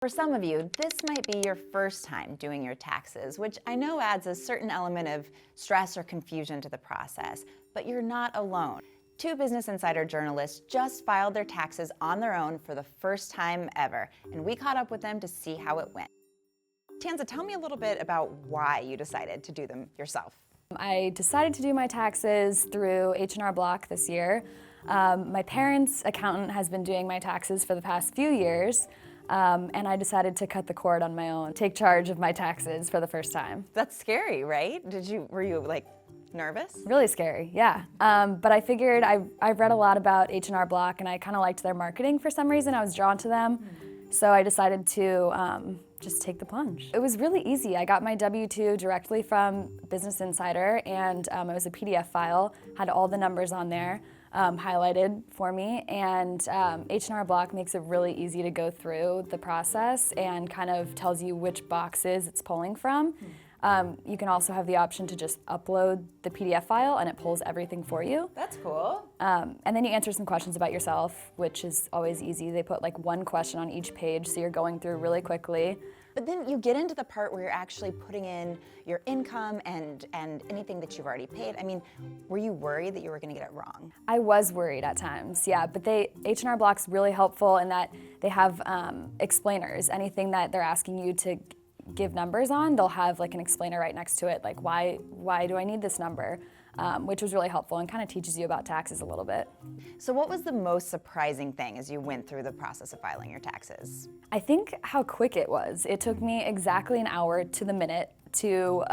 For some of you, this might be your first time doing your taxes, which I know adds a certain element of stress or confusion to the process, but you're not alone. Two Business Insider journalists just filed their taxes on their own for the first time ever, and we caught up with them to see how it went. Tanza, tell me a little bit about why you decided to do them yourself. I decided to do my taxes through H&R Block this year. My parents' accountant has been doing my taxes for the past few years. And I decided to cut the cord on my own, take charge of my taxes for the first time. That's scary, right? Were you like nervous? Really scary, yeah. But I figured I've read a lot about H&R Block and I kind of liked their marketing for some reason. I was drawn to them. So I decided to just take the plunge. It was really easy. I got my W-2 directly from Business Insider, and it was a PDF file, had all the numbers on there. Highlighted for me, and H&R Block makes it really easy to go through the process and kind of tells you which boxes it's pulling from. You can also have the option to just upload the PDF file and it pulls everything for you. That's cool. And then you answer some questions about yourself, which is always easy. They put like one question on each page, so you're going through really quickly. But then you get into the part where you're actually putting in your income and anything that you've already paid. I mean, were you worried that you were gonna get it wrong? I was worried at times, yeah, but H&R Block's really helpful in that they have explainers. Anything that they're asking you to give numbers on, they'll have like an explainer right next to it, like why do I need this number? Which was really helpful and kind of teaches you about taxes a little bit. So what was the most surprising thing as you went through the process of filing your taxes? I think how quick it was. It took me exactly an hour to the minute to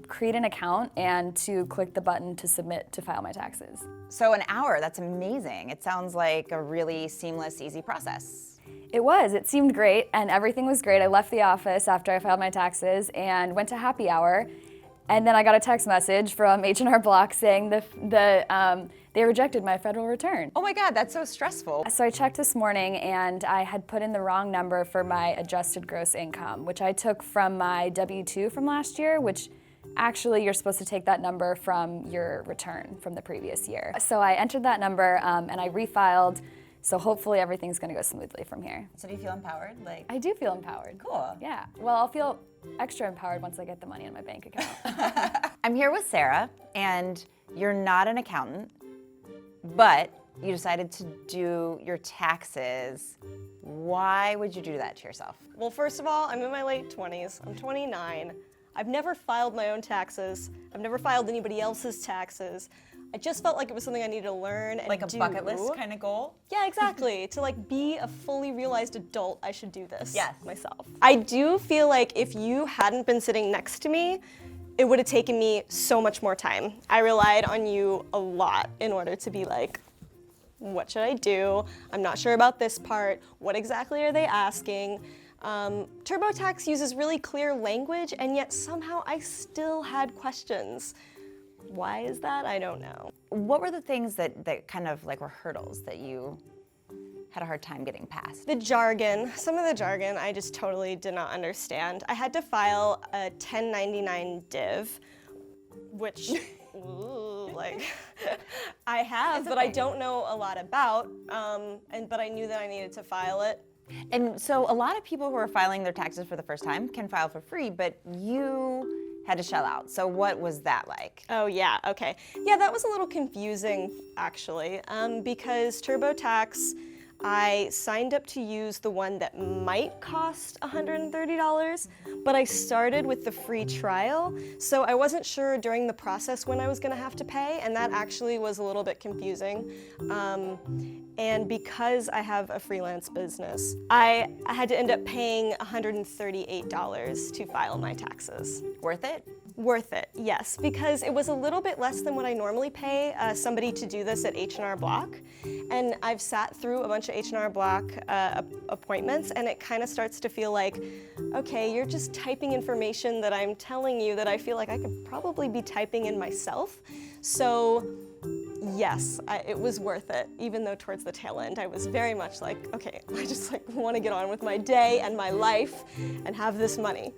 create an account and to click the button to submit to file my taxes. So an hour, that's amazing. It sounds like a really seamless, easy process. It was. It seemed great and everything was great. I left the office after I filed my taxes and went to happy hour. And then I got a text message from H&R Block saying they rejected my federal return. Oh my God, that's so stressful. So I checked this morning and I had put in the wrong number for my adjusted gross income, which I took from my W-2 from last year, which actually you're supposed to take that number from your return from the previous year. So I entered that number and I refiled. So hopefully everything's gonna go smoothly from here. So do you feel empowered? I do feel empowered. Cool. Yeah, well, I'll feel extra empowered once I get the money in my bank account. I'm here with Sarah, and you're not an accountant, but you decided to do your taxes. Why would you do that to yourself? Well, first of all, I'm in my late 20s. I'm 29. I've never filed my own taxes. I've never filed anybody else's taxes. I just felt like it was something I needed to learn and Like a do. bucket list kind of goal? Yeah, exactly. To like be a fully realized adult, I should do this myself. I do feel like if you hadn't been sitting next to me, it would have taken me so much more time. I relied on you a lot in order to be like, what should I do? I'm not sure about this part. What exactly are they asking? TurboTax uses really clear language, and yet somehow I still had questions. Why is that? I don't know. What were the things that kind of like were hurdles that you had a hard time getting past? The jargon, some of the jargon I just totally did not understand. I had to file a 1099 div, which, ooh, like, I have, but I don't know a lot about, but I knew that I needed to file it. And so a lot of people who are filing their taxes for the first time can file for free, but you had to shell out. So what was that like? Oh yeah, okay. Yeah, that was a little confusing actually, because TurboTax, I signed up to use the one that might cost $130, but I started with the free trial, so I wasn't sure during the process when I was gonna have to pay, and that actually was a little bit confusing. And because I have a freelance business, I had to end up paying $138 to file my taxes. Worth it? Worth it, yes, because it was a little bit less than what I normally pay somebody to do this at H&R Block. And I've sat through a bunch of H&R Block appointments, and it kind of starts to feel like, okay, you're just typing information that I'm telling you that I feel like I could probably be typing in myself. So yes, it was worth it, even though towards the tail end I was very much like, okay, I just like want to get on with my day and my life and have this money.